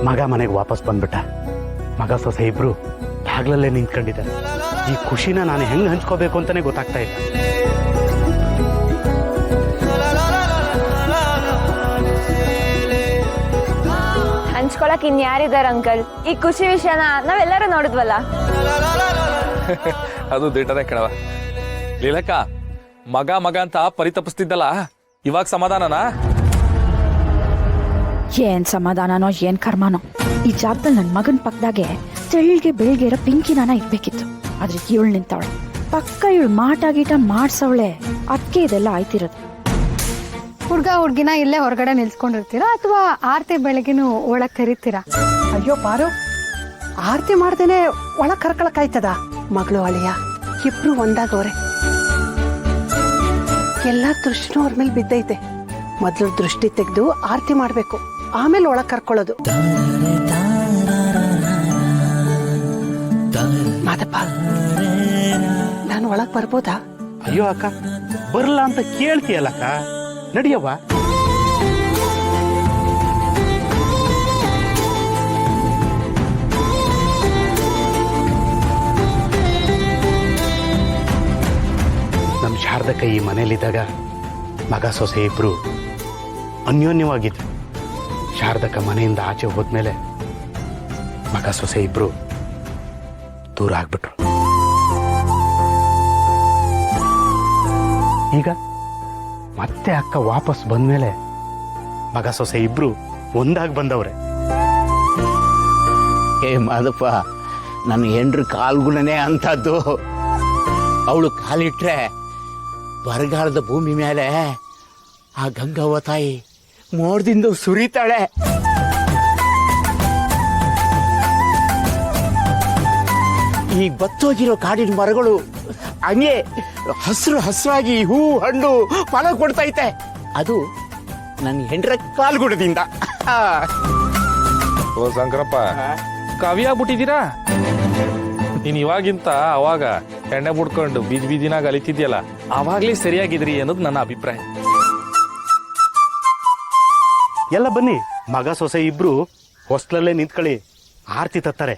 ಮಗ ಮನೆಗೆ ವಾಪಸ್ ಬಂದ್ಬಿಟ್ಟ. ಮಗ ಸೊಸೆ ಇಬ್ರು ಬಾಗ್ಲಲ್ಲೇ ನಿಂತ್ಕೊಂಡಿದ್ದಾರೆ. ಈ ಖುಷಿನ ನಾನು ಹೆಂಗ್ ಹಂಚ್ಕೋಬೇಕು ಅಂತಾನೆ ಗೊತ್ತಾಗ್ತಾ ಇಲ್ಲ. ಹಂಚ್ಕೊಳಕ್ ಇನ್ಯಾರಿದಾರ ಅಂಕಲ್? ಈ ಖುಷಿ ವಿಷಯನ ನಾವೆಲ್ಲರೂ ನೋಡಿದ್ವಲ್ಲ. ಅದು ದಿಟ್ಟನೆ ಕಣವ. ಲೀಲಕ್ಕ, ಮಗ ಮಗ ಅಂತ ಪರಿತಪಿಸ್ತಿದ್ದಲ್ಲ, ಇವಾಗ ಸಮಾಧಾನನಾ? ಏನ್ ಸಮಾಧಾನನೋ ಏನ್ ಕರ್ಮನೋ. ಈ ಜಾಗದಲ್ಲಿ ನನ್ ಮಗನ್ ಪಕ್ಕದಾಗೆ ತೆಳ್ಗೆ ಬೆಳ್ಗೆ ಇರೋ ಪಿಂಕಿನಾನ ಇರ್ಬೇಕಿತ್ತು. ಆದ್ರೆ ಇವಳು ನಿಂತವಳೆ ಪಕ್ಕ. ಇವಳು ಮಾಟ ಗೀಟ ಮಾಡ್ಸವಳೆ. ಅದಕ್ಕೆ ಇದೆಲ್ಲ ಆಯ್ತಿರೋದು. ಹುಡ್ಗ ಹುಡ್ಗಿನ ಇಲ್ಲೇ ಹೊರಗಡೆ ನಿಲ್ಸ್ಕೊಂಡಿರ್ತೀರಾ ಅಥವಾ ಆರತಿ ಬೆಳಗ್ಗೆನು ಒಳಗ್ ಕರೀತೀರಾ? ಅಯ್ಯೋ ಪಾರು, ಆರತಿ ಮಾಡ್ದೇನೆ ಒಳಗ್ ಕರ್ಕೊಳಕ್ ಆಯ್ತದ? ಮಗಳು ಅಳಿಯ ಇಬ್ರು ಒಂದಾಗವ್ರೆ. ಎಲ್ಲಾ ದೃಷ್ಟಿನೂ ಅವ್ರ ಮೇಲೆ ಬಿದ್ದೈತೆ. ಮೊದ್ಲು ದೃಷ್ಟಿ ತೆಗೆದು ಆರತಿ ಮಾಡ್ಬೇಕು, ಆಮೇಲೆ ಒಳಗ್ ಕರ್ಕೊಳ್ಳೋದು. ಮಾದಪ್ಪ, ನಾನು ಒಳಗ್ ಬರ್ಬೋದಾ? ಅಯ್ಯೋ ಅಕ್ಕ, ಬರ್ಲಾ ಅಂತ ಕೇಳ್ತೀಯಲ್ಲಕ್ಕ, ನಡಿಯವ್ವ. ನಮ್ ಶಾರದಕ್ಕ ಈ ಮನೇಲಿದ್ದಾಗ ಮಗ ಸೊಸೆ ಇಬ್ರು ಅನ್ಯೋನ್ಯವಾಗಿದ್ರು. ಶಾರದಕ್ಕ ಮನೆಯಿಂದ ಆಚೆ ಹೋದ್ಮೇಲೆ ಮಗ ಸೊಸೆ ಇಬ್ರು ದೂರ ಆಗ್ಬಿಟ್ರು. ಈಗ ಮತ್ತೆ ಅಕ್ಕ ವಾಪಸ್ ಬಂದ್ಮೇಲೆ ಮಗ ಸೊಸೆ ಇಬ್ರು ಒಂದಾಗಿ ಬಂದವ್ರೆ. ಏ ಮಾದಪ್ಪ, ನನ್ನ ಹೆಂಡ್ರ ಕಾಲ್ಗುಣನೇ ಅಂತದ್ದು. ಅವಳು ಕಾಲಿಟ್ರೆ ಬರಗಾಲದ ಭೂಮಿ ಮೇಲೆ ಆ ಗಂಗವ್ವ ತಾಯಿ ಮೋಡದಿಂದ ಸುರಿತಾಳೆ. ಈ ಬತ್ತೋಗಿರೋ ಕಾಡಿನ ಮರಗಳು ಹಂಗೆ ಹಸಿರು ಹಸಿರಾಗಿ ಹೂ ಹಣ್ಣು ಫಲ ಕೊಡ್ತೈತೆ. ಅದು ನನ್ನ ಹೆಂಡ್ರ ಕಾಲ್ಗುಣದಿಂದ. ಓ ಶಂಕರಪ್ಪ, ಕವಿ ಆಗ್ಬಿಟ್ಟಿದ್ದೀರಾ ನೀನ್. ಇವಾಗಿಂತ ಅವಾಗ ಎಣ್ಣೆ ಬಿಡ್ಕೊಂಡು ಬೀದಿನಾಗ ಅಲಿತಿದ್ಯಲ್ಲ, ಅವಾಗ್ಲೇ ಸರಿಯಾಗಿದ್ರಿ ಅನ್ನೋದು ನನ್ನ ಅಭಿಪ್ರಾಯ. ಎಲ್ಲ ಬನ್ನಿ, ಮಗ ಸೊಸೆ ಇಬ್ರು ಹೊಸ್ಲಲ್ಲೇ ನಿಂತ್ಕೊಳ್ಳಿ, ಆರ್ತಿ ತತ್ತಾರೆ.